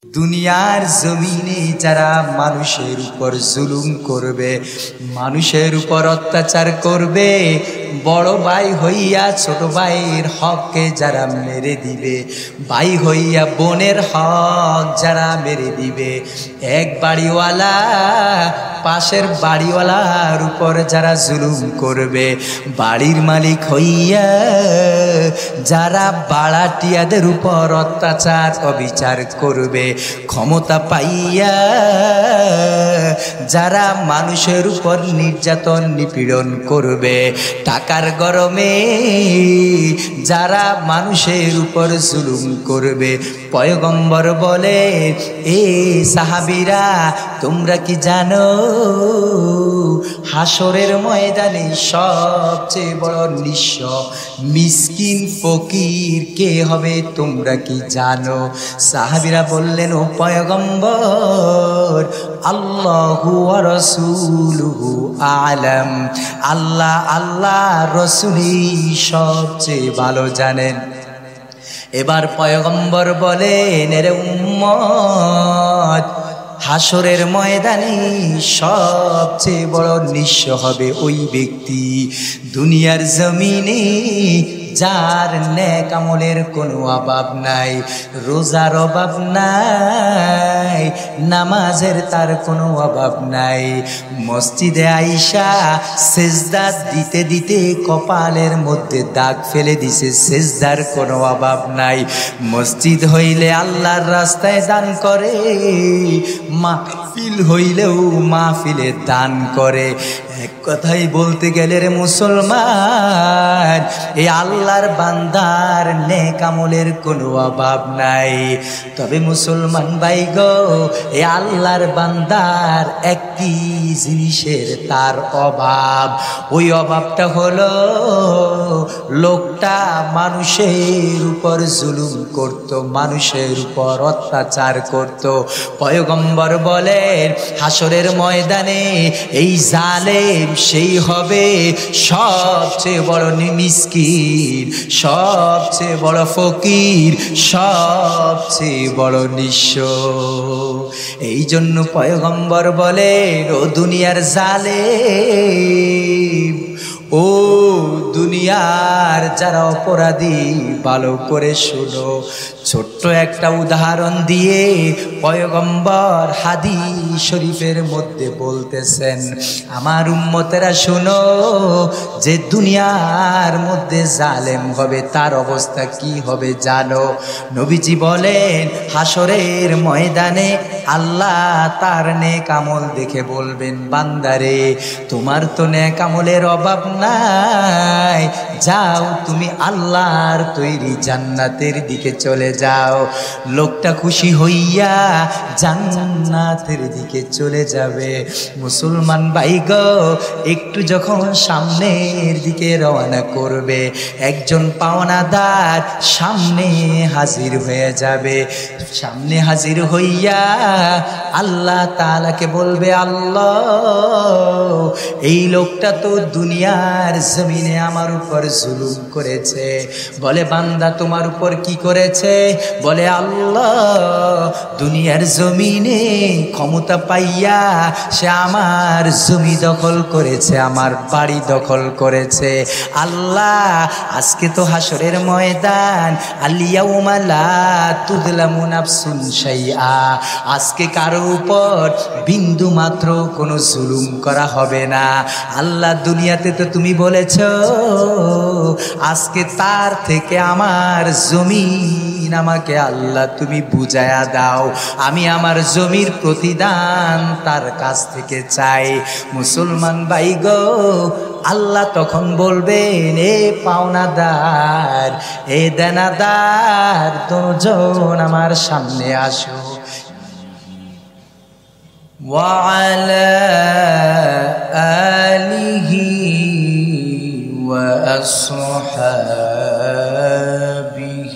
দুনিয়ার জমিনে যারা মানুষের উপর জুলুম করবে, মানুষের উপর অত্যাচার করবে, বড় ভাই হইয়া ছোট ভাইয়ের হককে যারা মেরে দিবে, ভাই হইয়া বোনের হক যারা মেরে দিবে, এক বাড়িওয়ালা পাশের বাড়িওয়ালার উপর যারা জুলুম করবে, বাড়ির মালিক হইয়া যারা বাড়াটিয়াদের উপর অত্যাচার অবিচার করবে, ক্ষমতা পাইয়া যারা মানুষের উপর নির্যাতন নিপীড়ন করবে, টাকার গরমে যারা মানুষের উপর জুলুম করবে, পয়গম্বর বলে, এ সাহাবীরা তোমরা কি জানো হাসরের ময়দানে সবচেয়ে বড় নিঃস্ব মিসকিন ফকির কে হবে তোমরা কি জানো? সাহাবীরা বললেন, ও পয়গম্বর, আল্লাহু ওয়া রাসূলুহু আ'লাম, আল্লাহ রাসূলই সবচেয়ে ভালো জানেন। এবার পয়গম্বর বলেন, এরে উম্মত, হাসরের ময়দানে সবচেয়ে বড় নিঃস্ব হবে ওই ব্যক্তি দুনিয়ার জমিনে যার নেক আমলের কোনো অভাব নাই, রোজার অভাব নাই, নামাজের তার কোনো অভাব নাই, মসজিদে আইসা সেজদা দিতে দিতে কপালের মধ্যে দাগ ফেলে দিছে, সেজদার কোনো অভাব নাই, মসজিদ হইলে আল্লাহর রাস্তায় দান করে, মাহফিল হইলেও মাহফিলে দান করে। এক কথাই বলতে গেলে রে মুসলমান, এই আল্লাহর বান্দার নেক আমলের কোনো অভাব নাই। তবে মুসলমান ভাই গো, এই আল্লাহর বান্দার একটি জিনিসের তার অভাব, ওই অভাবটা হলো লোকটা মানুষের উপর জুলুম করত, মানুষের উপর অত্যাচার করত। পয়গম্বর বলেন, হাসরের ময়দানে এই জালেম সেই হবে সবচেয়ে বড় মিসকিন, সবচেয়ে বড় ফকির, সবচেয়ে বড় নিঃস্ব। এই জন্য পয়গম্বর বলেন, ও দুনিয়ার জালেম, ও দুনিয়ার যারা অপরাধী, ভালো করে শোনো। ছোট্ট একটা উদাহরণ দিয়ে পয়গম্বর হাদিস শরীফের মধ্যে বলতেছেন, আমার উম্মতেরা শোনো, যে দুনিয়ার মধ্যে জালেম হবে তার অবস্থা কি হবে জানো? নবীজি বলেন, হাসরের ময়দানে আল্লাহ তার নেক আমল দেখে বলবেন, বান্দারে তোমার তো নেক আমলের অভাব নাই, যাও তুমি আল্লাহর তৈরি জান্নাতের দিকে চলে যাও। লোকটা খুশি হইয়া জান্নাতের দিকে চলে যাবে। মুসলমান ভাই গো, একটু যখন সামনের দিকে রওনা করবে, একজন পাওনাদার সামনে হাজির হয়ে যাবে। সামনে হাজির হইয়া আল্লাহ তাআলাকে বলবে, আল্লাহ, এই লোকটা তো দুনিয়ার জমিনে আমার উপর জুলুম করেছে। বলে, বান্দা তোমার উপর কি করেছে? বলে, আল্লাহ, দুনিয়ার জমিনে ক্ষমতা পাইয়া সে আমার জমি দখল করেছে, আমার বাড়ি দখল করেছে। আল্লাহ, আজকে তো হাসরের ময়দান, আল-ইয়াউমা লা তুযলামু নাফসুন শাইআ, আজকে কারো উপর বিন্দু মাত্র কোনো জুলুম করা হবে না। আল্লাহ, দুনিয়াতে তো তুমি বলেছো আজকে তার থেকে আমার জমিন আমাকে আল্লাহ তুমি বুঝায়া দাও, আমি আমার জমির প্রতিদান তার কাছ থেকে চাই। মুসলমান ভাই গো, আল্লাহ তখন বলবেন, এ পাওনাদার, এ দেনাদার, দুজন আমার সামনে আসো। وعلى آله وأصحابه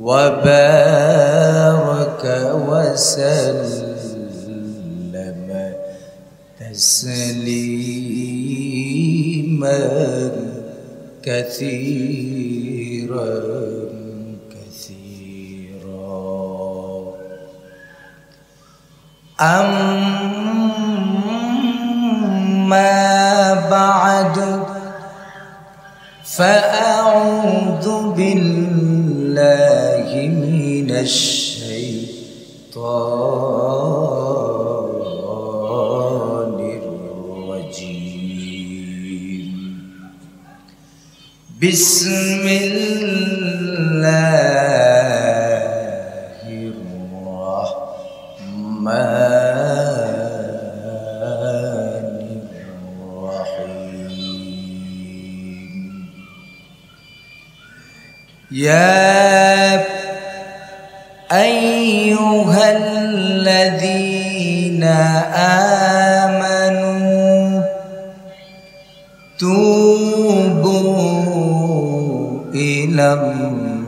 وبارك وسلم تسليما كثيرا كثيرا. أما بعد فأعوذ بالله من الشيطان الرجيم بسم الله يا أيها الذين آمنوا توبوا إلى الله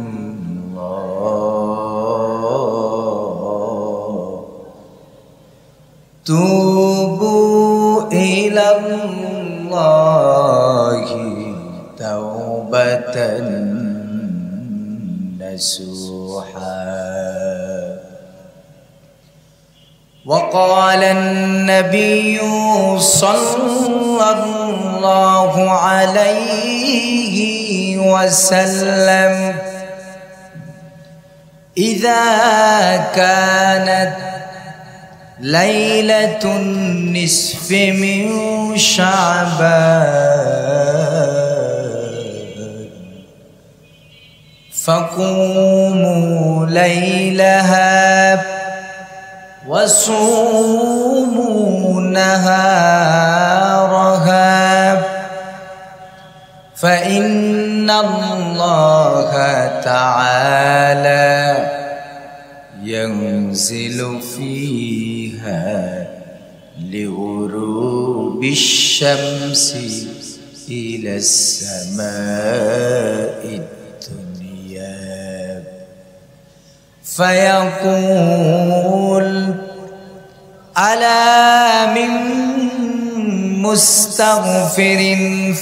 توبة نصوحا. وقال النبي صلى الله عليه وسلم إذا كانت ليلة النصف من شعبان فقوموا ليلها وصوموا نهارها فإن الله تعالى ينزل فيها لغروب الشمس إلى السماء الدنيا فيقول ألا من مستغفر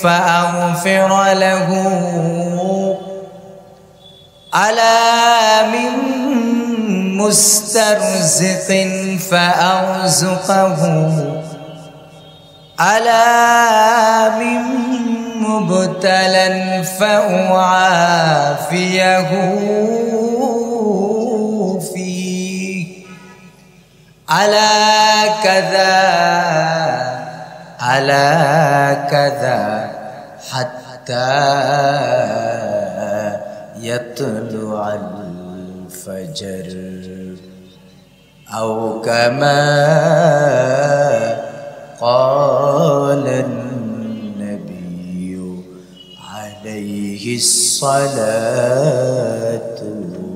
فأغفر له ألا من مسترزق فأرزقه ألا من مبتلى فأعافيه فيه ألا كذا حتى يطلع الفجر أو كما قال النبي عليه الصلاة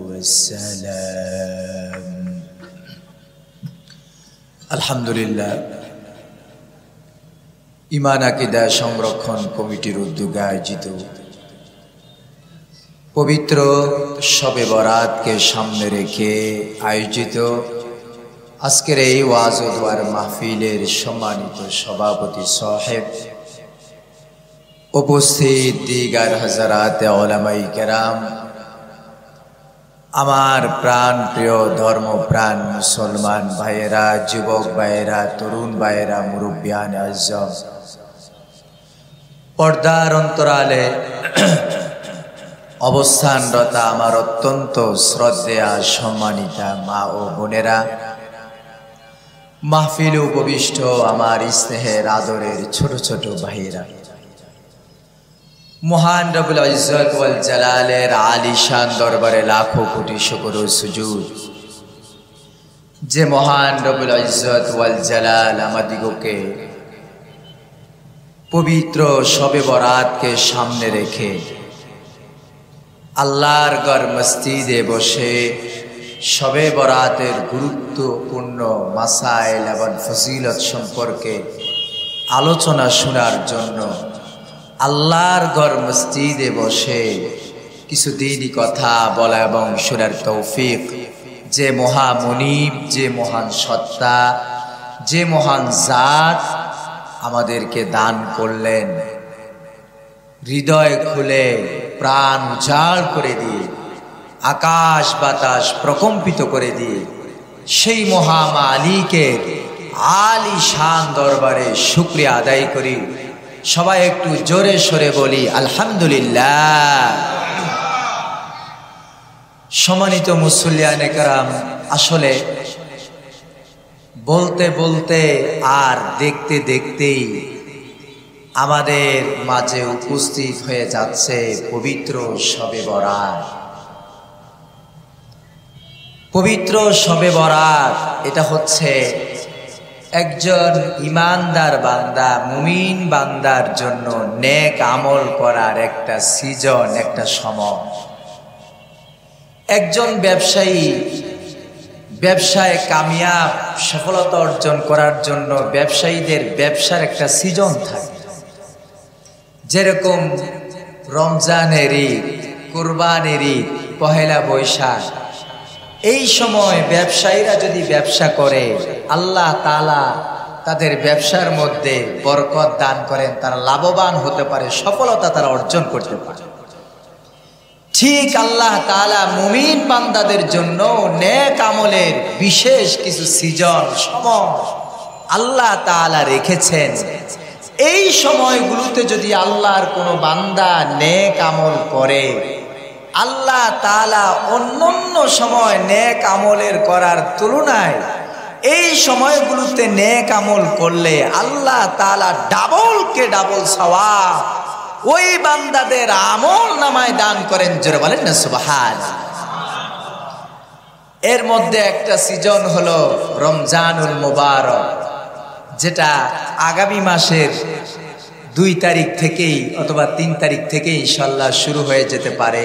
والسلام. الحمد لله ঈমান আকীদা সংরক্ষণ কমিটির উদ্যোগে আয়োজিত পবিত্র শবে বরাতকে সামনে রেখে আয়োজিত আজকের এই ওয়াজ ও দোয়ার মাহফিলের সম্মানিত সভাপতি সাহেব, উপস্থিত দিগার হাজারাতে ওলামায়ে কেরাম, আমার প্রাণ প্রিয় ধর্মপ্রাণ মুসলমান ভাইয়েরা, যুবক ভাইয়েরা, তরুণ ভাইয়েরা, মুরব্বিয়ান আযম, পর্দার অন্তরালে অবস্থানরত আমার অত্যন্ত শ্রদ্ধেয়া সম্মানিতা মা ও বোনেরা, মাহফিলে উপবিষ্ট আমার স্নেহের আদরের ছোট ছোট ভাইয়েরা, মহান রব্বুল ইজ্জত ওয়াল জালালের আলিশান দরবারে লাখো কোটি শুকর ও সুজুদ যে মহান রব্বুল ইজ্জত ওয়াল জালাল আমাদিগকে পবিত্র শবে বরাতকে সামনে রেখে আল্লাহর ঘর মসজিদে বসে শবে বরাতের গুরুত্বপূর্ণ মাসাইল এবং ফজিলত সম্পর্কে আলোচনা শোনার জন্য আল্লাহর ঘর মসজিদে বসে কিছু দিনই কথা বলা এবং শোনার তৌফিক যে মহামনিব, যে মহান সত্তা, যে মহান জাত আমাদেরকে দান করলেন, হৃদয় খুলে প্রাণ উজাড় করে দিয়ে আকাশ বাতাস প্রকম্পিত করে দিয়ে সেই মহামালিকে আলী শান দরবারে শুকরিয়া আদায় করি। সবাই একটু জোরে সোরে বলি আলহামদুলিল্লাহ। সম্মানিত মুসল্লিয়ানে কেরাম, আসলে বলতে বলতে আর দেখতে দেখতেই আমাদের মাঝে উপস্থিত হয়ে যাচ্ছে পবিত্র শবে বরাত। পবিত্র শবে বরাত এটা হচ্ছে একজন ইমানদার বান্দা, মুমিন বান্দার জন্য নেক আমল করার একটা সিজন, একটা সময়। একজন ব্যবসায়ী ব্যবসায় কামিয়াব সফলতা অর্জন করার জন্য ব্যবসায়ীদের ব্যবসার একটা সিজন থাকে। যেরকম রমজানের ঈদ, কুরবানির ঈদ, পহেলা বৈশাখ, এই সময় ব্যবসায়ীরা যদি ব্যবসা করে আল্লাহ তাআলা তাদের ব্যবসার মধ্যে বরকত দান করেন, তারা লাভবান হতে পারে, সফলতা তারা অর্জন করতে পারে। ঠিক আল্লাহ তাআলা মুমিন বান্দাদের জন্য নেক আমলের বিশেষ কিছু সিজন, সময় আল্লাহ তাআলা রেখেছেন। এই সময়গুলোতে যদি আল্লাহর কোনো বান্দা নেক আমল করে, আল্লাহ তাআলা অন্যান্য সময় নেক আমলের করার তুলনায় এই সময়গুলোতে নেক আমল করলে আল্লাহ তাআলা ডাবলকে ডাবল সওয়াব ওই বান্দাদের আমল নামায় দান করেন। জোরে বলেন না সুবহানাল্লাহ। এর মধ্যে একটা সিজন হলো রমজানুল মুবারক, যেটা আগামী মাসের 2 তারিখ থেকেই অথবা 3 তারিখ থেকে ইনশাআল্লাহ শুরু হয়ে যেতে পারে।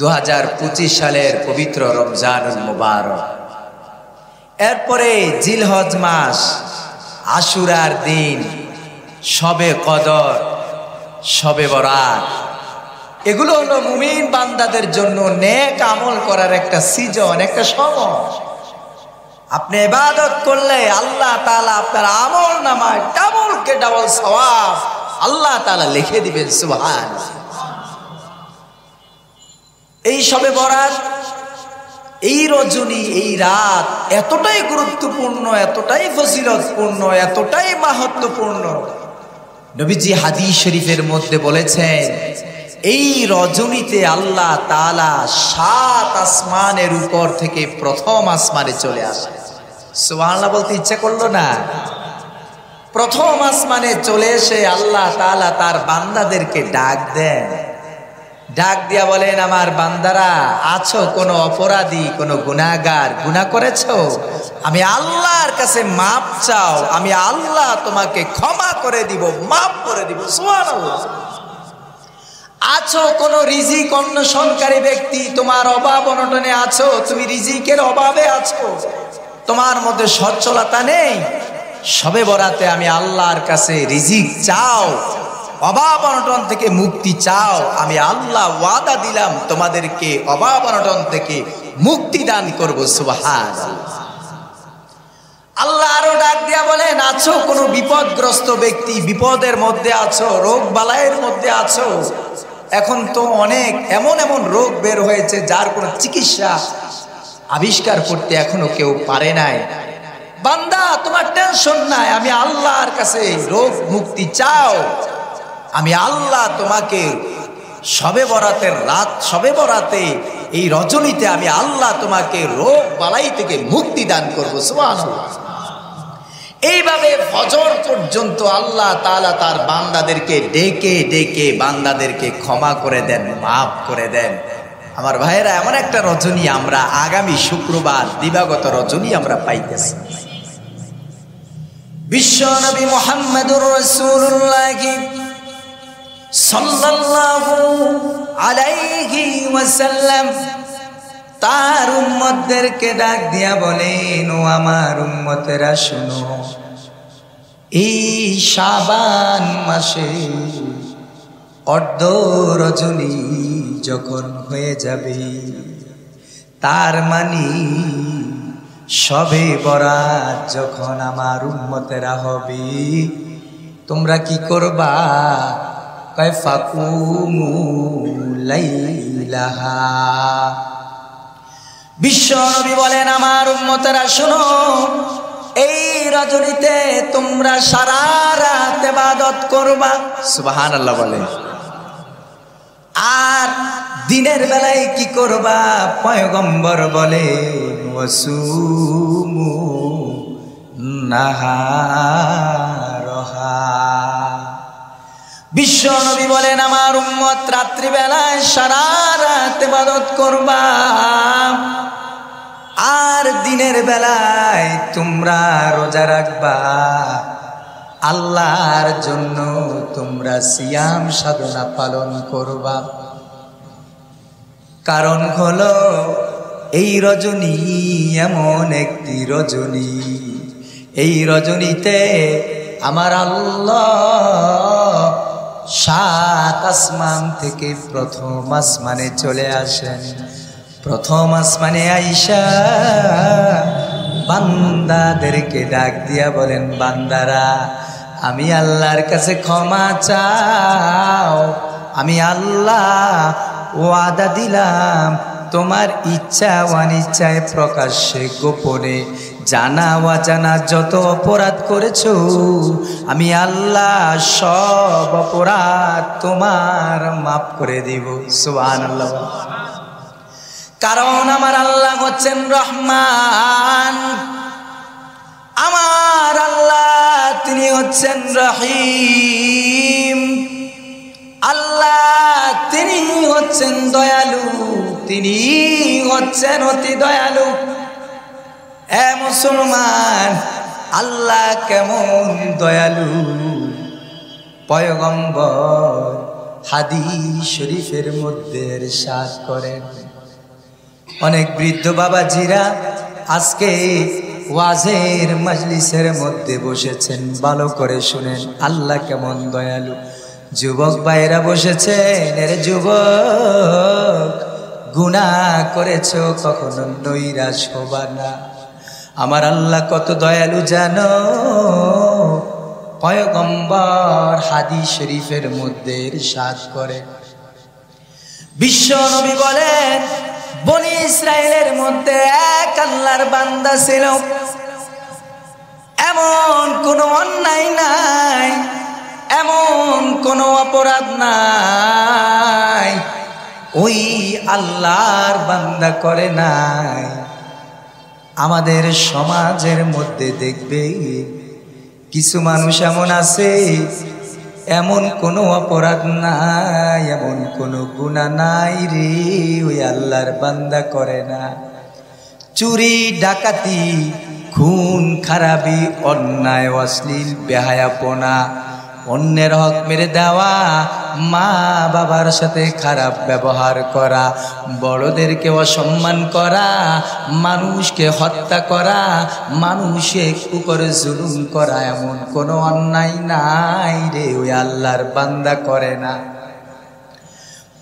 2025 সালের পবিত্র রমজানুল মুবারক। এরপরে জিলহজ মাস, আশুরার দিন, শবে কদর, শবে বরাত, এগুলো হলো মুমিন বান্দাদের জন্য নেক আমল করার একটা সিজন, একটা সময়। আপনি ইবাদত করলে আল্লাহ তাআলা আপনার আমল নামায় ডাবলকে ডাবল সওয়াব আল্লাহ তাআলা লিখে দিবেন। সুবহানাল্লাহ। এই শবে বরাত, এই রজনী, এই রাত এতটাই গুরুত্বপূর্ণ, এতটাই ফজিলতপূর্ণ, এতটাই মাহাত্ম্যপূর্ণ। নবীজি হাদিস শরীফের মধ্যে বলেছেন, এই রজনীতে আল্লাহ তাআলা 7 আসমানের উপর থেকে প্রথম আসমানে চলে আসে। সুবহানাল্লাহ বলতে ইচ্ছা করলো না? প্রথম আসমানে চলে এসে আল্লাহ তাআলা তার বান্দাদেরকে ডাক দেন। ডাক দিয়া বলেন, আমার বান্দারা আছো, কোনো অপরাধী, কোনো গুনাহগার, গুনাহ করেছো, আমি আল্লাহর কাছে মাপ চাও, আমি আল্লাহ তোমাকে ক্ষমা করে দিব, মাপ করে দিব। সুবহানাল্লাহ। আছো কোনো রিজিক অন্বেষণকারী ব্যক্তি, তোমার অভাব অনটনে আছো, তুমি রিজিকের অভাবে আছো, তোমার মধ্যে সচ্ছলতা নেই, শবে বরাতে আমি আল্লাহর কাছে রিজিক চাও, অভাব অনটন থেকে মুক্তি চাও, আমি আল্লাহ ওয়াদা দিলাম তোমাদেরকে অভাব অনটন থেকে মুক্তি দান করব। সুবহানাল্লাহ। আল্লাহ আরো ডাক দিয়া বলেন, আছো কোনো বিপদগ্রস্ত ব্যক্তি, বিপদের মধ্যে আছো, রোগ বালাইয়ের মধ্যে আছো। এখন তো অনেক এমন এমন রোগ বের হয়েছে যার কোনো চিকিৎসা আবিষ্কার করতে এখনো কেউ পারে নাই। বান্দা তোমার টেনশন নাই, আমি আল্লাহর কাছে রোগ মুক্তি চাও, আমি আল্লাহ তোমাকে শবে বরাতের রাত, শবে বরাতে এই রজনীতে আমি আল্লাহ তোমাকে রোগ বালাই থেকে মুক্তি দান করবো। সুবহানাল্লাহ। এইভাবে ফজর পর্যন্ত আল্লাহ তাআলা তার বান্দাদেরকে ডেকে ডেকে বান্দাদেরকে ক্ষমা করে দেন, মাফ করে দেন। আমার ভাইয়েরা, এমন একটা রজনী আমরা আগামী শুক্রবার দিবাগত রজনী আমরা পাইতেছি। বিশ্ব নবী মুহাম্মদুর রাসূলুল্লাহ সাল্লাল্লাহু আলাইহি ওয়াসাল্লাম তার উম্মতদেরকে ডাক দিয়া বলেন, ও আমার উম্মতেরা শুনো, এই শাবান মাসে অর্ধ রজনী যখন হয়ে যাবে, তার মানে শবে বরাত যখন আমার উম্মতেরা হবে, তোমরা কি করবা? কয় ফাকুমু লাইলাহা, বিশ্ব নবী বলেন, আমার উম্মতেরা শোনো, এই রজনীতে তোমরা সারা রাত ইবাদত করবা, সুবহানাল্লাহ বলে। আর দিনের বেলায় কি করবা? পয়গম্বর বলে ওয়াসুমু নাহারহা। বিশ্ব নবী বলেন, আমার উম্মত রাত্রি বেলায় সারা রাত ইবাদত করবা, আর দিনের বেলায় তোমরা রোজা রাখবা। আল্লাহর জন্য তোমরা সিয়াম সাধনা পালন করবা। কারণ হলো এই রজনী এমন একটি রজনী, এই রজনীতে আমার আল্লাহ 7 আসমান থেকে প্রথম আসমানে চলে আসেন। প্রথম আসমানে আইসা বান্দাদেরকে ডাক দিয়া বলেন, বান্দারা আমি আল্লাহর কাছে ক্ষমা চাও। আমি আল্লাহ ওয়াদা দিলাম, তোমার ইচ্ছা অনিচ্ছায় প্রকাশ্যে গোপনে জানা অজানা যত অপরাধ করেছো, আমি আল্লাহ সব অপরাধ তোমার মাফ করে দিব। সুবহানাল্লাহ। কারণ আমার আল্লাহ হচ্ছেন রহমান, আমার আল্লাহ তিনি হচ্ছেন রহিম, আল্লাহ তিনি হচ্ছেন দয়ালু, তিনি হচ্ছেন অতি দয়ালু। এ মুসলমান, আল্লাহ কেমন দয়ালু, পয়গম্বর হাদিস শরীফের মধ্যে ইরশাদ করেন। অনেক বৃদ্ধ বাবাজিরা আজকে ওয়াজের মজলিসের মধ্যে বসেছেন, ভালো করে শুনেন আল্লাহ কেমন দয়ালু। যুবক ভাইরা বসেছেন, এর যুবক গুনাহ করেছো কখনো নৈরাশ হবা না। আমার আল্লাহ কত দয়ালু জানো, পয়গম্বর হাদিস শরীফের মধ্যে ইরশাদ করে। বিশ্ব নবী বলেন, বনি ইসরাইলের মধ্যে এক আল্লাহর বান্দা ছিল, এমন কোনো অন্যায় নাই, এমন কোনো অপরাধ নাই ওই আল্লাহর বান্দা করে নাই। আমাদের সমাজের মধ্যে দেখবে কিছু মানুষ এমন আছে, এমন কোনো অপরাধ নাই, এমন কোনো গুনাহ নাই রে ওই আল্লাহর বান্দা করে না। চুরি ডাকাতি, খুন খারাপি, অন্যায় অশ্লীল বেহায়াপনা, অন্যের হক মেরে দেওয়া, মা বাবার সাথে খারাপ ব্যবহার করা, বড়দেরকে অসম্মান করা, মানুষকে হত্যা করা, মানুষের উপরে জুলুম করা, এমন কোনো অন্যায় নাই রে ওই আল্লাহর বান্দা করে না।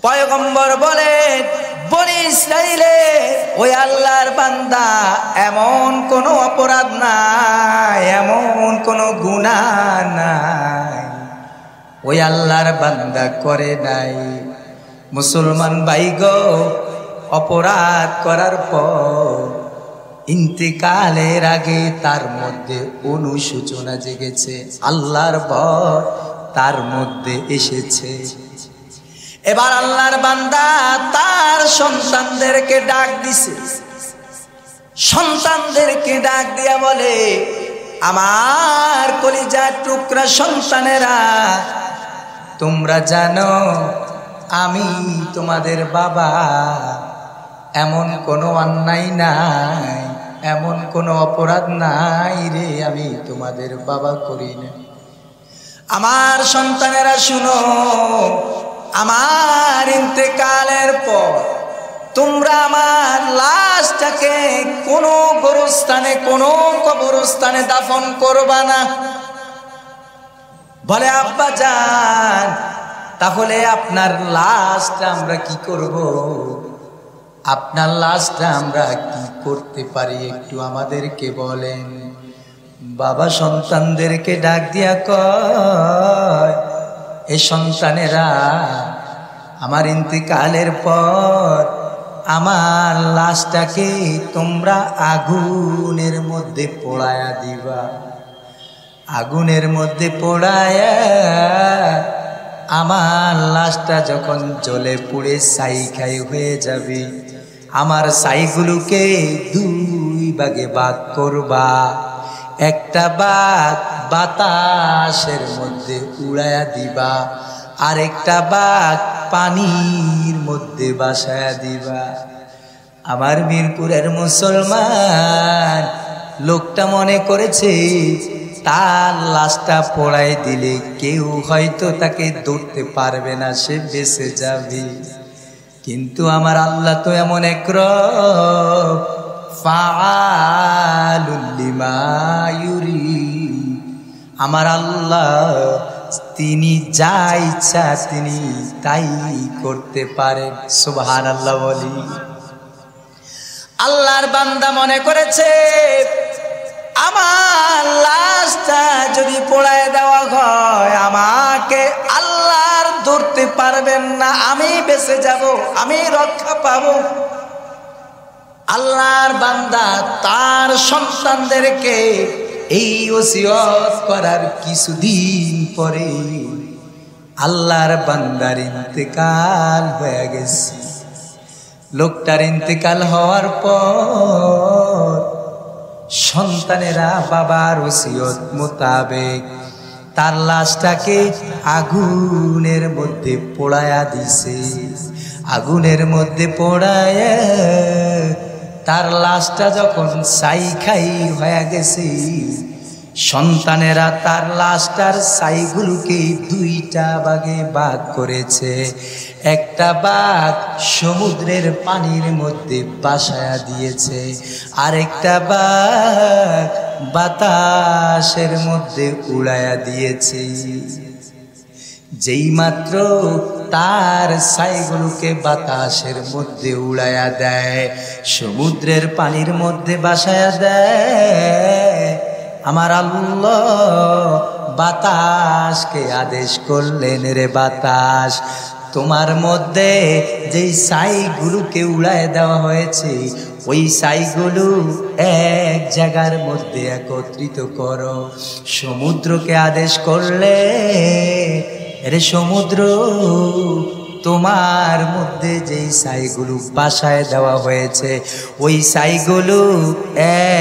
পয়গম্বর বলেন, বনি ইসরাইলে ওই আল্লাহর বান্দা এমন কোনো অপরাধ নাই, এমন কোনো গুনাহ নাই ওই আল্লাহর বান্দা করে নাই। মুসলমান ভাই গো, অপরাধ করার পর ইন্তেকালের আগে তার মধ্যে অনুশোচনা জেগেছে, আল্লাহর ভয় তার মধ্যে এসেছে। এবার আল্লাহর বান্দা তার সন্তানদেরকে ডাক দিছে, সন্তানদেরকে ডাক দিয়া বলে, আমার কলিজার টুকরা সন্তানেরা, তোমরা জানো আমি তোমাদের বাবা, এমন কোনো অন্যায় নাই, এমন কোনো অপরাধ নাই রে আমি তোমাদের বাবা করি না। আমার সন্তানেরা শুনো, আমার ইন্তেকালের পর তোমরা আমার লাশটাকে কোনো গোরস্থানে, কোনো কবরস্থানে দাফন করবা না। বলে, আব্বা জান, তাহলে আপনার লাশটা আমরা কি করব? আপনার লাশটা আমরা কি করতে পারি একটু আমাদেরকে বলেন। বাবা সন্তানদেরকে ডাক দিয়া কয়, এ সন্তানেরা, আমার ইন্তেকালের পর আমার লাশটাকে তোমরা আগুনের মধ্যে পোড়ায়া দিবা। আগুনের মধ্যে পোড়ায়া আমার লাশটা যখন জ্বলে পুড়ে ছাই হয়ে যাবে, আমার ছাইগুলোকে দুই ভাগে ভাগ করবা। একটা ভাগ বাতাসের মধ্যে উড়ায়া দিবা, আর একটা ভাগ পানির মধ্যে বাসায়া দিবা। আমার মিরপুরের মুসলমান লোকটা মনে করেছে তার লাশটা পোড়াই দিলে কেউ হয়তো তাকে ধরতে পারবে না, সে বেঁচে যাবে। কিন্তু আমার আল্লাহ তো এমন এক রব, ফাআলুল লিমা ইউরিদ। আমার আল্লাহ তিনি যা ইচ্ছা তিনি তাই করতে পারেন। সুবহানাল্লাহ বলি। আল্লাহর বান্দা মনে করেছে আমার লাশটা যদি পোড়ায় দেওয়া হয় আমাকে আল্লাহর ধরতে পারবেন না, আমি বেঁচে যাব, আমি রক্ষা পাবো। আল্লাহর বান্দা তার সন্তানদেরকে এই ওসিয়ত করার কিছুদিন পরে আল্লাহর বান্দার ইন্তেকাল হয়ে গেছে। লোকটার ইন্তেকাল হওয়ার পর সন্তানেরা বাবার ওসিয়ত মোতাবেক তার লাশটাকে আগুনের মধ্যে পোড়ায়া দিছে। আগুনের মধ্যে পোড়ায়া তার লাশটা যখন ছাই হয়ে গেছে, সন্তানেরা তার লাশটার ছাইগুলোকে দুইটা ভাগে ভাগ করেছে। একটা ভাগ সমুদ্রের পানির মধ্যে বাসায়া দিয়েছে, আর একটা ভাগ বাতাসের মধ্যে উড়ায়া দিয়েছে। যেই মাত্র তার ছাইগুলোকে বাতাসের মধ্যে উড়ায়া দেয়, সমুদ্রের পানির মধ্যে বাসায়া দেয়, আমার আল্লাহ বাতাসকে আদেশ করলেন, রে বাতাস তোমার মধ্যে যেই ছাইগুলোকে উড়ায় দেওয়া হয়েছে ওই ছাইগুলো এক জায়গার মধ্যে একত্রিত করো। সমুদ্রকে আদেশ করলে, রে সমুদ্র তোমার মধ্যে যেই ছাইগুলো বাসায় দেওয়া হয়েছে ওই ছাইগুলো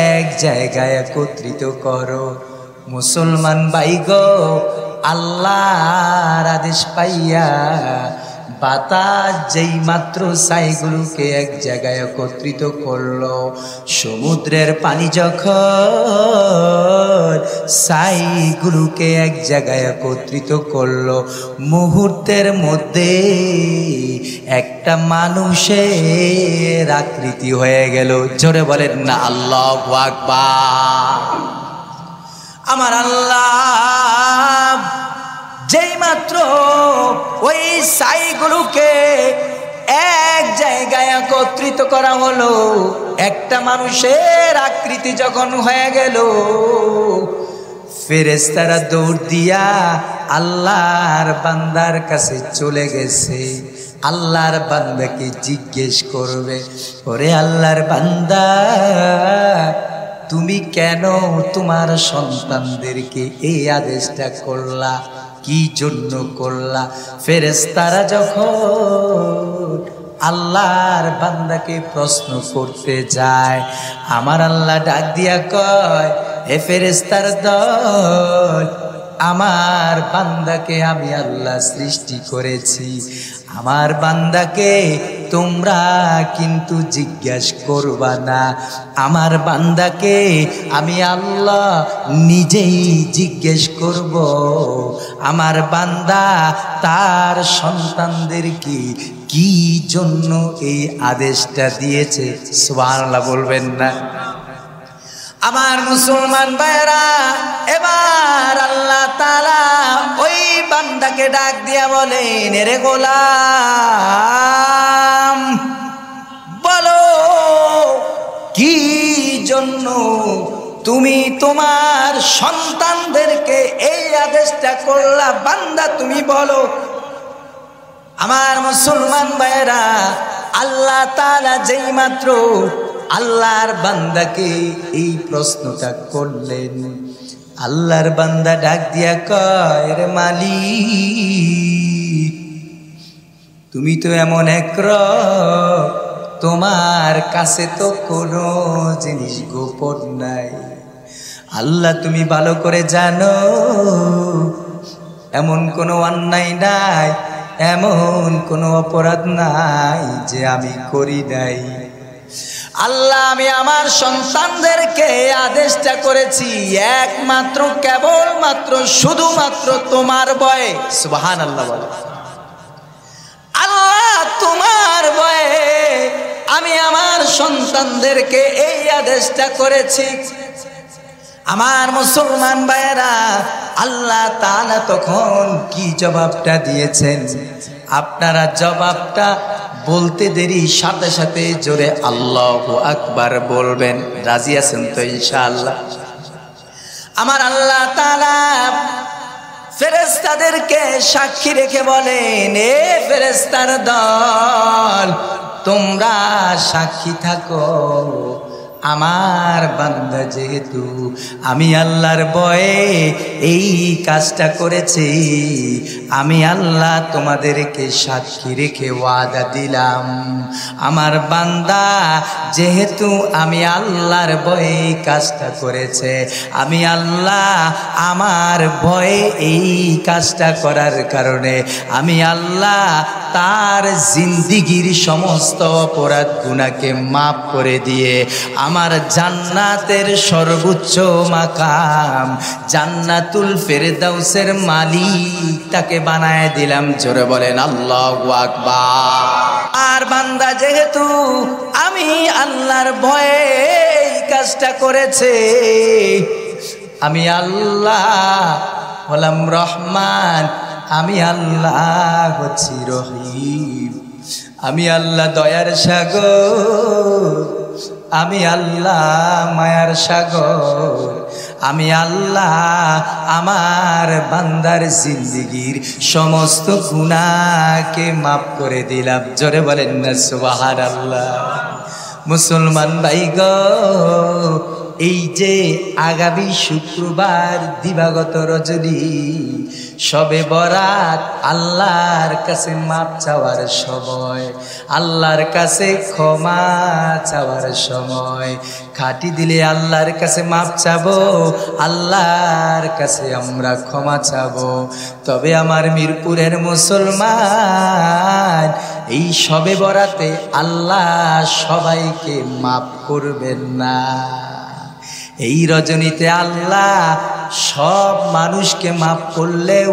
এক জায়গায় একত্রিত করো। মুসলমান ভাই গো, আল্লাহর আদেশ পাইয়া বাতাস যেই মাত্র ছাইগুলোকে এক জায়গায় একত্রিত করলো, সমুদ্রের পানি যখন ছাইগুলোকে এক জায়গায় একত্রিত করলো, মুহূর্তের মধ্যে একটা মানুষের আকৃতি হয়ে গেল। জোরে বলেন না আল্লাহু আকবার। আমার আল্লাহ যেই মাত্র ওই ছাইগুলোকে এক জায়গায় একত্রিত করা হলো, একটা মানুষের আকৃতি যখন হয়ে গেল, ফেরেশতারা দৌড় দিয়া আল্লাহর বান্দার কাছে চলে গেছে। আল্লাহর বান্দাকে জিজ্ঞেস করবে, ওরে আল্লাহর বান্দা তুমি কেন তোমার সন্তানদেরকে এই আদেশটা করলা, কি জন্য করলা? ফেরেশতারা যখন আল্লাহর বান্দাকে প্রশ্ন করতে যায়, আমার আল্লাহ ডাক দিয়া কয়, হে ফেরেশতার দল, আমার বান্দাকে আমি আল্লাহ সৃষ্টি করেছি, আমার বান্দাকে তোমরা কিন্তু জিজ্ঞাসা করবা না, আমার বান্দাকে আমি আল্লাহ নিজেই জিজ্ঞেস করব আমার বান্দা তার সন্তানদেরকে কি জন্য এই আদেশটা দিয়েছে। সুবহানাল্লাহ বলবেন না? আমার মুসলমান ভাইরা, এবার আল্লাহ তাআলা ওই বান্দাকে ডাক দিয়া বলেন, রে গোলাম বলো কি জন্য তুমি তোমার সন্তানদেরকে এই আদেশটা করলা, বান্দা তুমি বলো। আমার মুসলমান ভাইরা, আল্লাহ তাআলা যেই মাত্র আল্লাহর বান্দাকে এই প্রশ্নটা করলেন, আল্লাহর বান্দা ডাক দিয়া কয়, রে মালিক, তুমি তো এমন এক রব, তোমার কাছে তো কোনো জিনিস গোপন নাই। আল্লাহ তুমি ভালো করে জানো, এমন কোনো অন্যায় নাই, এমন কোনো অপরাধ নাই যে আমি করি নাই। আল্লাহ, আমি আমার সন্তানদেরকে আদেশটা করেছি একমাত্র কেবলমাত্র শুধুমাত্র তোমার ভয়ে। সুবহানাল্লাহ বলে। আল্লাহ, তোমার ভয়ে আমি আমার সন্তানদেরকে এই আদেশটা করেছি। আমার মুসলমান ভাইয়েরা, আল্লাহ তাআলা তখন কি জবাবটা দিয়েছেন? আপনারা জবাবটা বলতে দেরি সাথে সাথে জোরে আল্লাহু আকবার বলবেন। রাজি আছেন তো ইনশাআল্লাহ? আমার আল্লাহ তাআলা ফেরেশতাদেরকে সাক্ষী রেখে বলেন, এ ফেরেশতার দল, তোমরা সাক্ষী থাকো, আমার বান্দা যেহেতু আমি আল্লাহর ভয়ে এই কাজটা করেছি, আমি আল্লাহ তোমাদেরকে সাক্ষী রেখে ওয়াদা দিলাম, আমার বান্দা যেহেতু আমি আল্লাহর ভয়ে এই কাজটা করেছে, আমি আল্লাহ আমার ভয়ে এই কাজটা করার কারণে আমি আল্লাহ তার জিন্দিগির সমস্ত অপরাধ গুনাহকে মাফ করে দিয়ে আমার জান্নাতের সর্বোচ্চ মাকাম জান্নাতুল ফেরদাউসের মালিক তাকে বানায় দিলাম। জোরে বলেন আল্লাহু আকবার। আর বান্দা যেহেতু আমি আল্লাহর ভয়ে এই কাজটা করেছে, আমি আল্লাহ হলাম রহমান, আমি আল্লাহ হচ্ছি রহিম, আমি আল্লাহ দয়ার সাগর, আমি আল্লাহ মায়ার সাগর, আমি আল্লাহ আমার বান্দার জিন্দেগির সমস্ত গুনাহকে মাফ করে দিলাম। জোরে বলেন না সুবহানাল্লাহ। মুসলমান ভাই গো, এই যে আগামী শুক্রবার দিবাগত রজনী শবে বরাত, আল্লাহর কাছে মাপ চাওয়ার সময়, আল্লাহর কাছে ক্ষমা চাওয়ার সময়। খাঁটি দিলে আল্লাহর কাছে মাপ চাবো, আল্লাহর কাছে আমরা ক্ষমা চাবো। তবে আমার মিরপুরের মুসলমান, এই শবে বরাতে আল্লাহ সবাইকে মাপ করবেন না। এই রজনীতে আল্লাহ সব মানুষকে মাফ করলেও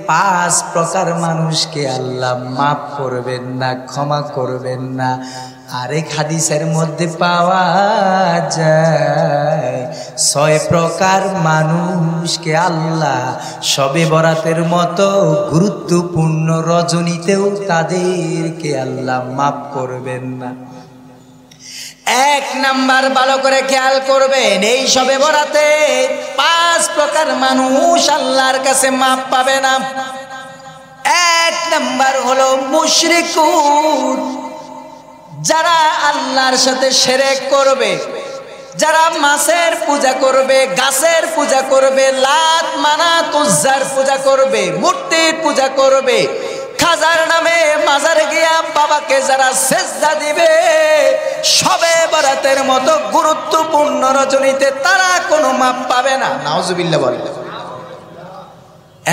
5 প্রকার মানুষকে আল্লাহ মাফ করবেন না, ক্ষমা করবেন না। আরেক হাদিসের মধ্যে পাওয়া যায় 6 প্রকার মানুষকে আল্লাহ শবে বরাতের মতো গুরুত্বপূর্ণ রজনীতেও তাদেরকে আল্লাহ মাফ করবেন না। 1 নাম্বার ভালো করে খেয়াল করবেন, এই শবে বরাতে 5 প্রকার মানুষ আল্লাহর কাছে মাপ পাবে না। 1 নাম্বার হলো মুশরিকুন, যারা আল্লাহর সাথে শিরক করবে, যারা মাছের পূজা করবে, গাছের পূজা করবে, লাত মানাত উজ্জার পূজা করবে, মূর্তির পূজা করবে, খাজার নামে মাজারে গিয়া বাবাকে যারা সেজদা দিবে, শবে বরাতের মতো গুরুত্বপূর্ণ রজনীতে তারা কোনো মাপ পাবে না। নাউজুবিল্লাহ বলে।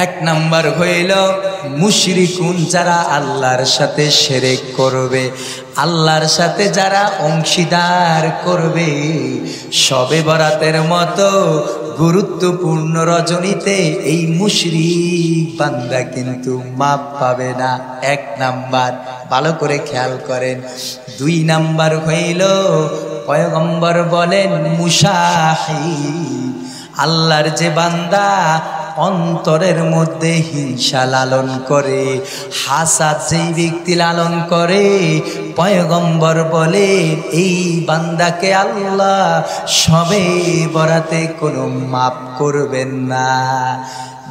1 নাম্বার হইল মুশরিকুন, যারা আল্লাহর সাথে শিরক করবে, আল্লাহর সাথে যারা অংশীদার করবে, শবে বরাতের মতো গুরুত্বপূর্ণ রজনীতে এই মুশরিক বান্দা কিন্তু মাপ পাবে না। 1 নাম্বার, ভালো করে খেয়াল করেন। 2 নাম্বার হইল পয়গম্বর বলেন মুশাহিদ, আল্লাহর যে বান্দা অন্তরের মধ্যে হিংসা লালন করে, হাসাদ যেই ব্যক্তি লালন করে, পয়গম্বর বলে এই বান্দাকে আল্লাহ শবে বরাতে কোনো মাপ করবেন না।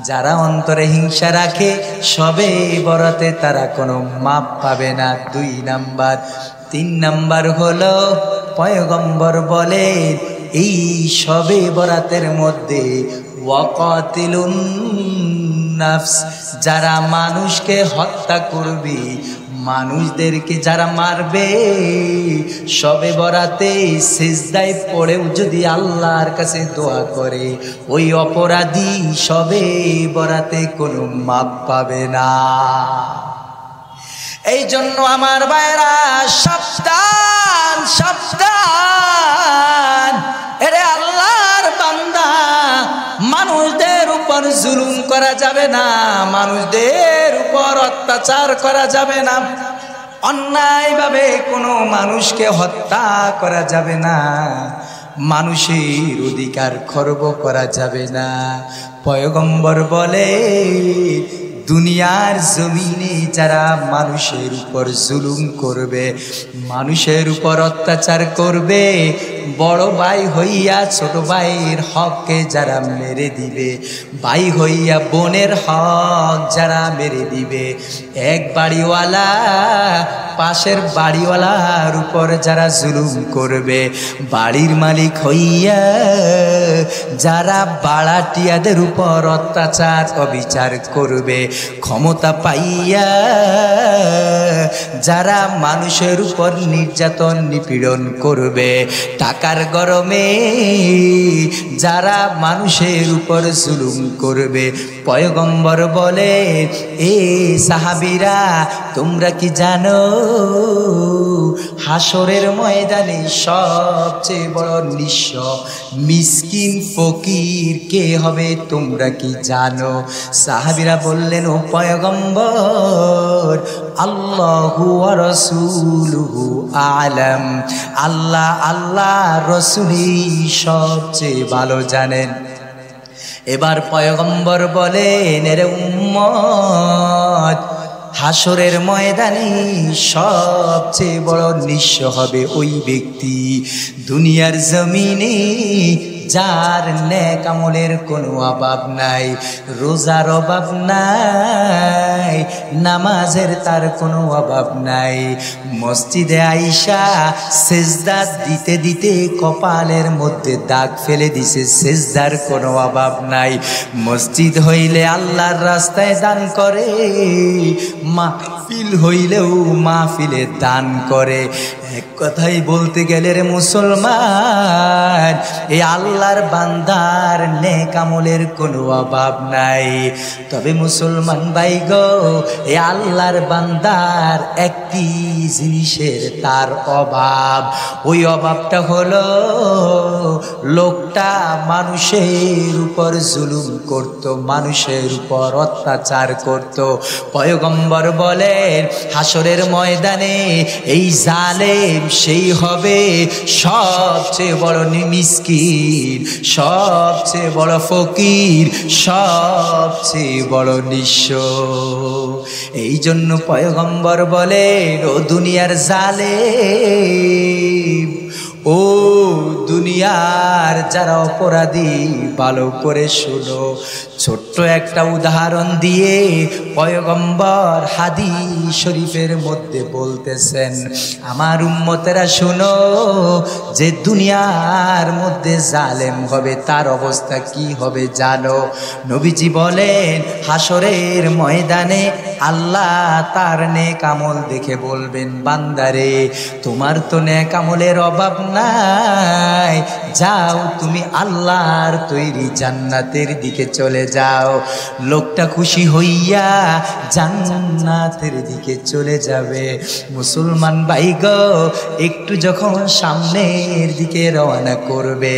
যারা অন্তরে হিংসা রাখে শবে বরাতে তারা কোনো মাপ পাবে না। 2 নাম্বার। তিন নাম্বার হলো পয়গম্বর বলেন এই শবে বরাতের মধ্যে ওয়াকাতিলুন নাফস, যারা মানুষকে হত্যা করবে, মানুষদেরকে যারা মারবে, শবে বরাতে সিজদায় পড়েও যদি আল্লাহর কাছে দোয়া করে, ওই অপরাধী শবে বরাতে কোনো মাপ পাবে না। এই জন্য আমার ভাইরা সাবধান সাবধান, এরে আল্লাহর বান্দা, মানুষদের উপর জুলুম করা যাবে না, মানুষদের উপর অত্যাচার করা যাবে না, অন্যায়ভাবে কোনো মানুষকে হত্যা করা যাবে না, মানুষের অধিকার খর্ব করা যাবে না। পয়গম্বর বলে দুনিয়ার জমিনে যারা মানুষের উপর জুলুম করবে, মানুষের উপর অত্যাচার করবে, বড় ভাই হইয়া ছোট ভাইয়ের হককে যারা মেরে দিবে, ভাই হইয়া বোনের হক যারা মেরে দিবে, এক বাড়িওয়ালা পাশের বাড়িওয়ালার উপর যারা জুলুম করবে, বাড়ির মালিক হইয়া যারা বাড়াটিয়াদের উপর অত্যাচার অবিচার করবে, ক্ষমতা পাইয়া যারা মানুষের উপর নির্যাতন নিপীড়ন করবে, টাকার গরমে যারা মানুষের উপর জুলুম করবে, পয়গম্বর বলে এ সাহাবীরা তোমরা কি জানো হাসরের ময়দানে সবচেয়ে বড় নিঃস্ব মিসকিন ফকির কে হবে তোমরা কি জানো? সাহাবীরা বললেন ও পয়গম্বর, আল্লাহু ওয়া রাসূলুহু আ'লাম, আল্লাহ আল্লাহ রাসূলই সবচেয়ে ভালো জানেন। এবার পয়গম্বর বলেন এর উম্মত, হাসরের ময়দানে সবচেয়ে বড় নিঃস্ব হবে ওই ব্যক্তি দুনিয়ার জমিনে যার নেক আমলের কোনো অভাব নাই, রোজার অভাব নাই, নামাজের তার কোনো অভাব নাই, মসজিদে আইসা সেজদা দিতে দিতে কপালের মধ্যে দাগ ফেলে দিছে, সেজদার কোনো অভাব নাই, মসজিদ হইলে আল্লাহর রাস্তায় দান করে, মাহফিল হইলেও মাহফিলে দান করে। এক কথাই বলতে গেলে রে মুসলমান, এই আল্লাহর বান্দার নেক আমলের কোনো অভাব নাই। তবে মুসলমান ভাই গো, এই আল্লাহর বান্দার একটি জিনিসের তার অভাব, ওই অভাবটা হলো লোকটা মানুষের উপর জুলুম করত, মানুষের উপর অত্যাচার করত। পয়গম্বর বলেন হাসরের ময়দানে এই জালেম সেই হবে সবচেয়ে বড় মিসকিন, সবচেয়ে বড় ফকির, সবচেয়ে বড় নিঃস্ব। এই জন্য পয়গম্বর বলেন ও দুনিয়ার জালেম, ও দুনিয়ার যারা অপরাধী ভালো করে শোনো। ছোট্ট একটা উদাহরণ দিয়ে পয়গম্বর হাদিস শরীফের মধ্যে বলতেছেন, আমার উম্মতেরা শোনো, যে দুনিয়ার মধ্যে জালেম হবে তার অবস্থা কি হবে জানো? নবীজি বলেন হাসরের ময়দানে আল্লাহ তার নেক আমল দেখে বলবেন, বান্দারে তোমার তো নেক আমলের অভাব নাই, যাও তুমি আল্লাহর তৈরি জান্নাতের দিকে চলে যাও। লোকটা খুশি হইয়া জান্নাতের দিকে চলে যাবে। মুসলমান ভাই গো, একটু যখন সামনের দিকে রওনা করবে,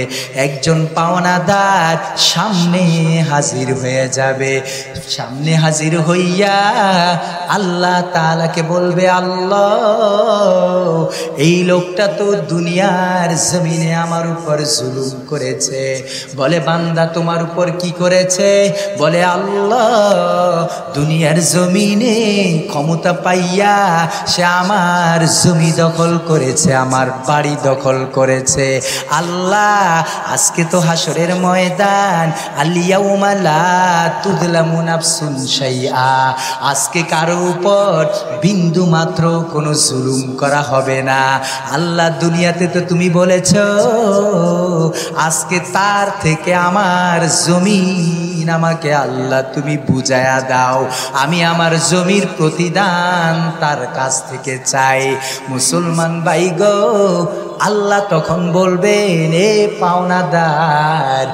একজন পাওনাদার সামনে হাজির হয়ে যাবে। সামনে হাজির হইয়া আল্লাহ তাআলাকে বলবে, আল্লাহ এই লোকটা তো দুনিয়ার জমিনে আমার উপর জুলুম করেছে। বলে বান্দা তোমার উপর কি করেছে? বলে আল্লাহ দুনিয়ার জমিনে ক্ষমতা পাইয়া সে আমার জমি দখল করেছে, আমার বাড়ি দখল করেছে। আল্লাহ আজকে তো হাসরের ময়দান, আল ইয়াউমা লা তুযলামু নাফসুন শাইআ, আজ আজকে কারো উপর বিন্দু মাত্র কোনো জুলুম করা হবে না। আল্লাহ দুনিয়াতে তো তুমি বলেছ আজকে তার থেকে আমার জমিন আমাকে আল্লাহ তুমি বুঝায়া দাও, আমি আমার জমির প্রতিদান তার কাছ থেকে চাই। মুসলমান ভাই গো, আল্লাহ তখন বলবেন এ পাওনাদার,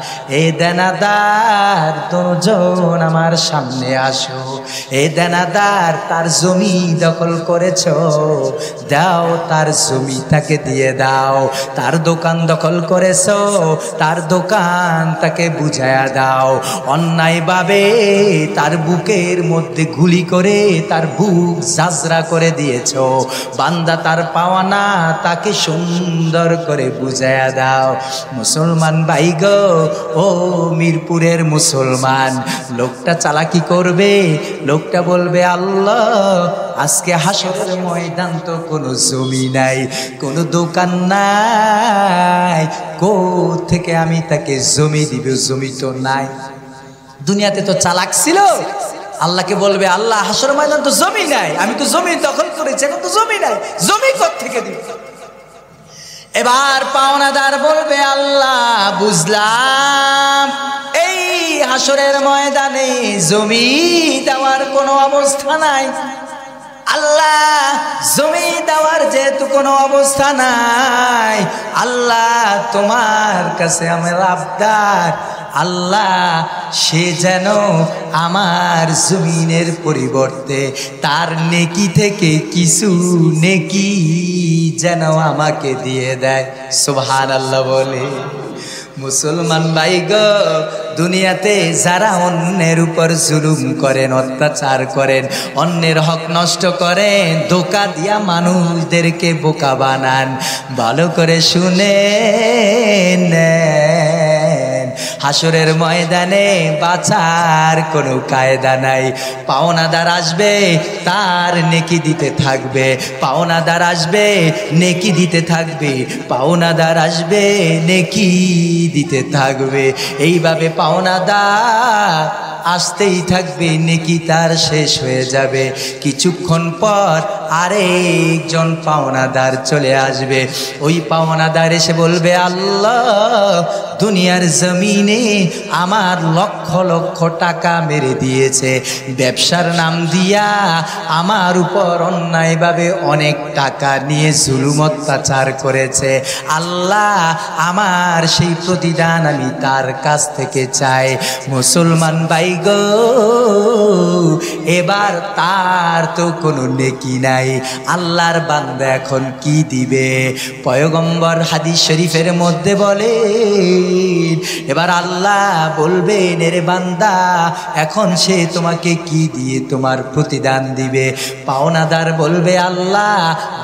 এ দেনাদার, দুজন আমার সামনে আসো। এ দেনাদার তার জমি দখল করেছ, দাও তার জমি তাকে দিয়ে দাও। তার দোকান দখল করেছ, তার দোকান তাকে বুঝায়া দাও। অন্যায়ভাবে তার বুকের মধ্যে গুলি করে তার বুক জাজরা করে দিয়েছ, বান্দা তার পাওনা তাকে সুন্দর করে বুঝায়া দাও। মুসলমান ভাই গো, ও মিরপুরের মুসলমান, লোকটা চালাকি করবে, লোকটা বলবে আল্লাহ আজকে হাসরের ময়দান তো কোনো জমি নাই, কোনো দোকান নাই, থেকে আমি তাকে জমি দিব? জমি তো নাই। দুনিয়াতে তো চালাক ছিল, আল্লাহকে বলবে আল্লাহ হাসরের ময়দান তো জমি নাই, আমি তো জমি দখল করেছি, এখন তো জমি নাই, জমি থেকে দিব? এবার পাওনাদার বলবে আল্লাহ বুঝলাম এই হাসরের ময়দানে জমি দেওয়ার কোনো অবস্থা নাই। আল্লাহ জমি দেওয়ার যেহেতু কোনো অবস্থা নাই, আল্লাহ তোমার কাছে আমার আবদার, আল্লাহ সে যেন আমার জমিনের পরিবর্তে তার নেকি থেকে কিছু নেকি যেন আমাকে দিয়ে দেয়। সুবহানাল্লাহ বলে। মুসলমান ভাই গো, দুনিয়াতে যারা অন্যের উপর জুলুম করেন, অত্যাচার করেন, অন্যের হক নষ্ট করেন, ধোঁকা দিয়া মানুষদেরকে বোকা বানান, ভালো করে শুনে নেন, হাসরের ময়দানে বাঁচার কোনো কায়দা নাই। পাওনাদার আসবে, তার নেকি দিতে থাকবে, পাওনাদার আসবে, নেকি দিতে থাকবে, পাওনাদার আসবে, নেকি দিতে থাকবে। এইভাবে পাওনাদার আসতেই থাকবে, নেকি তার শেষ হয়ে যাবে। কিছুক্ষণ পর আরেকজন পাওনাদার চলে আসবে। ওই পাওনাদার এসে বলবে আল্লাহ দুনিয়ার জমিনে আমার লক্ষ লক্ষ টাকা মেরে দিয়েছে, ব্যবসার নাম দিয়া আমার উপর অন্যায়ভাবে অনেক টাকা নিয়ে জুলুম অত্যাচার করেছে। আল্লাহ আমার সেই প্রতিদান আমি তার কাছ থেকে চাই। মুসলমান ভাই গো, এবার তার তো কোনো নেকি নাই, আল্লাহর বান্দা এখন কি দিবে? পয়গম্বর হাদিস শরীফের মধ্যে বলে, এবার আল্লাহ বলবেন এরে বান্দা এখন সে তোমাকে কি দিয়ে তোমার প্রতিদান দিবে? পাওনাদার বলবে আল্লাহ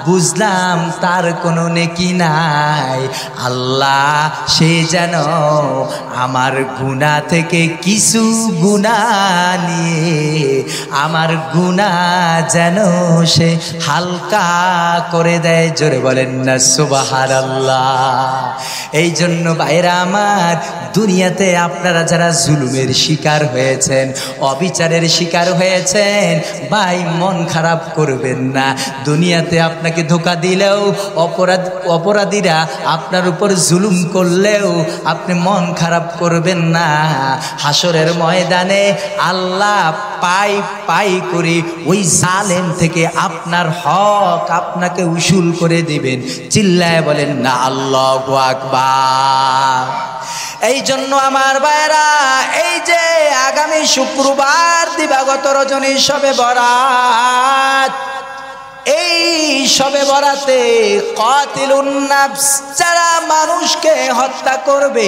বুঝলাম তার কোনো নেকি নাই, আল্লাহ সে যেন আমার গুনাহ থেকে কিছু গুনাহ নিয়ে আমার গুনাহ যেন সে হালকা করে দেয়। জোরে বলেন না সুবহানাল্লাহ। এই জন্য ভাইরা আমার, দুনিয়াতে আপনারা যারা জুলুমের শিকার হয়েছেন, অবিচারের শিকার হয়েছেন, ভাই মন খারাপ করবেন না। দুনিয়াতে আপনাকে ধোঁকা দিলেও, অপরাধীরা আপনার উপর জুলুম করলেও আপনি মন খারাপ করবেন না। হাসরের ময়দানে আল্লাহ পাই পাই করে ওই জালেম থেকে আপনার হক আপনাকে উসুল করে দিবেন। চিল্লায় বলেন না আল্লাহু আকবার। এই জন্য আমার ভাইরা, এই যে আগামী শুক্রবার দিবাগত রজনী শবে বরাত, এই শবে বরাতে কাতিলুন নাফস, যারা মানুষকে হত্যা করবে,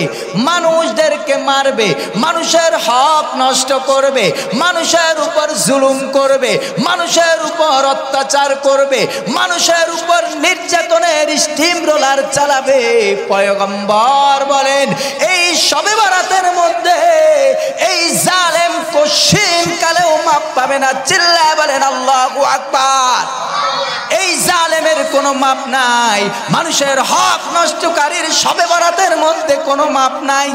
মানুষদেরকে মারবে, মানুষের হক নষ্ট করবে, মানুষের উপর জুলুম করবে, মানুষের উপর অত্যাচার করবে, মানুষের উপর নির্যাতনের স্টিম রোলার চালাবে, পয়গম্বর বলেন এই শবে বরাতের মধ্যে এই জালেম কোশ্চিন কালেও মাপ পাবে না। চিল্লায় বলেন আল্লাহু আকবার। এই জালেমের কোনো মাপ নাই, মানুষের হক নষ্টকারীর শবে বরাতের মধ্যে কোনো মাপ নাই।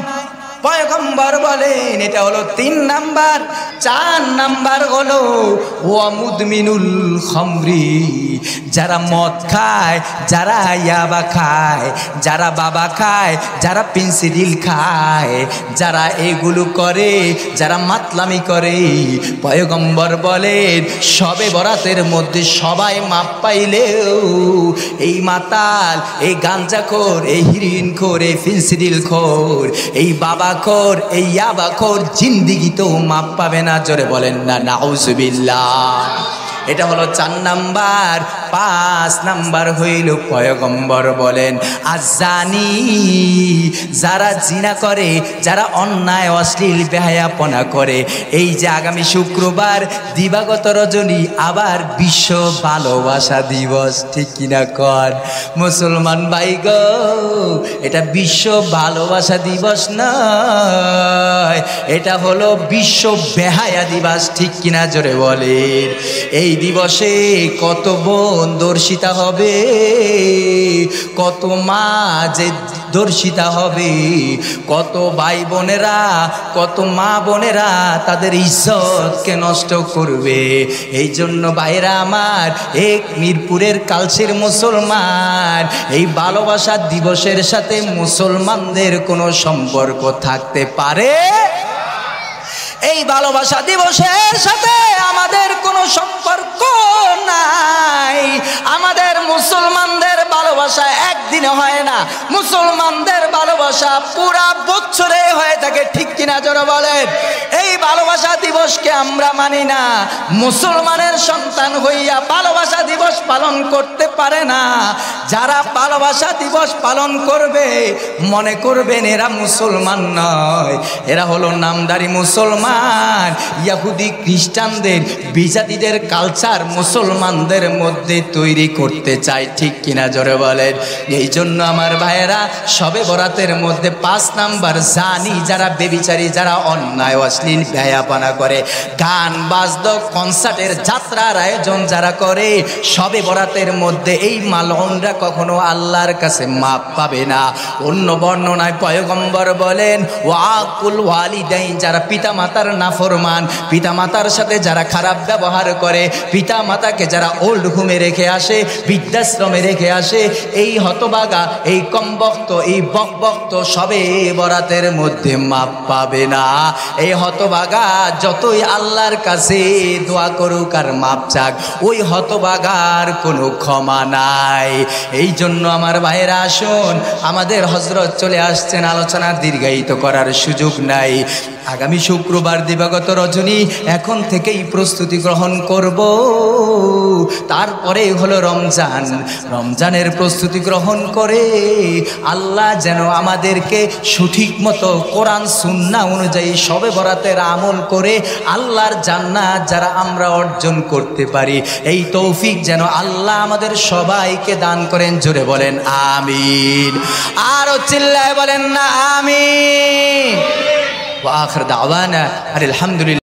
পয়গম্বর বলেন এটা হলো 3 নাম্বার। 4 নাম্বার হলো ওয়া মুদমিনুল খামরি, যারা মদ খায়, যারা ইয়াবা খায়, যারা বাবা খায়, যারা পেন্সিডিল খায়, যারা এগুলো করে, যারা মাতলামি করে, পয়গম্বর বলেন সবে বরাতের মধ্যে সবাই মাপ পাইলেও এই মাতাল, এই গাঞ্জাখোর, এই হিরোইনখোর, এই পেন্সিডিলখোর, এই বাবাখোর, এই ইয়াবাখোর জিন্দিগিতেও মাপ পাবে না। জোরে বলেন না নাউজুবিল্লাহ। এটা হলো 4 নাম্বার। 5 নাম্বার হইল পয়গম্বর বলেন আজানি, যারা জিনা করে, যারা অন্যায় অশ্লীল বেহায়াপনা করে। এই যে আগামী শুক্রবার দিবাগত রজনী আবার বিশ্ব ভালোবাসা দিবস, ঠিক কিনা কর মুসলমান ভাই গো, এটা বিশ্ব ভালোবাসা দিবস নয়, এটা হলো বিশ্ব বেহায়া দিবস, ঠিক কিনা জোরে বলেন। এই দিবসে কত বোন দর্শিতা হবে, কত মা যে দর্শিতা হবে, কত ভাই বোনেরা, কত মা বোনেরা তাদের ইজ্জতকে নষ্ট করবে। এই জন্য ভাইরা আমার, এক মিরপুরের কালসের মুসলমান, এই ভালোবাসা দিবসের সাথে মুসলমানদের কোনো সম্পর্ক থাকতে পারে? এই ভালোবাসা দিবসের সাথে আমাদের কোনো সম্পর্ক নাই। আমাদের মুসলমানদের ভালোবাসা একদিনে হয় না, মুসলমানদের ভালোবাসা পুরা বছরে হয়ে থাকে, ঠিক কিনা জোরে বলেন। এই ভালোবাসা দিবসকে আমরা মানি না। মুসলমানের সন্তান হইয়া ভালোবাসা দিবস পালন করতে পারে না। যারা ভালোবাসা দিবস পালন করবে মনে করবেন এরা মুসলমান নয়, এরা হলো নামদারি মুসলমান। ইহুদি খ্রিস্টানদের বিজাতিদের কালচার মুসলমানদের মধ্যে তৈরি করতে চায়, ঠিক কিনা জোরে বলেন। এই জন্য আমার ভাইয়েরা সবে বরাতের মধ্যে 5 নাম্বার জানি, যারা বেবিচারী, যারা অন্যায় অশ্লীল বেহায়াপনা করে, গান বাজদ কনসার্টের যাত্রার আয়োজন যারা করে, সবে বরাতের মধ্যে এই মালউনরা কখনো আল্লাহর কাছে মাপ পাবে না। অন্য বর্ণনায় পয়গম্বর বলেন ওয়াকুল ওয়ালিদাইন, যারা পিতা মাতার নাফরমান, পিতা মাতার সাথে যারা খারাপ ব্যবহার করে, পিতা মাতাকে যারা ওল্ড হোমে রেখে আসে, বৃদ্ধাশ্রমে রেখে আসে, এই হতবাগা, এই কমবক্ত, এই বকবক্ত সবে বরাতের মধ্যে মাপ পাবে না। এই হতবাগা যতই আল্লাহর কাছে দোয়া করুক আর মাপ চাক, ওই হতবাগার কোনো ক্ষমা নাই। এই জন্য আমার ভাইয়েরা আসুন, আমাদের হযরত চলে আসছেন, আলোচনা দীর্ঘায়িত করার সুযোগ নাই। আগামী শুক্রবার দিবাগত রজনী, এখন থেকেই প্রস্তুতি গ্রহণ করব। তারপরে হলো রমজান, রমজানের প্রস্তুতি গ্রহণ করে আল্লাহ যেন আমাদেরকে সঠিক মতো কোরআন সুন্নাহ অনুযায়ী সবে বরাতের আমল করে আল্লাহর জান্নাত যারা আমরা অর্জন করতে পারি, এই তৌফিক যেন আল্লাহ আমাদের সবাইকে দান করেন। জোরে বলেন আমিন, আরো চিল্লায় বলেন না আমিন। ওয়া আখির দাওয়ানা আলহামদুলিল্লাহ।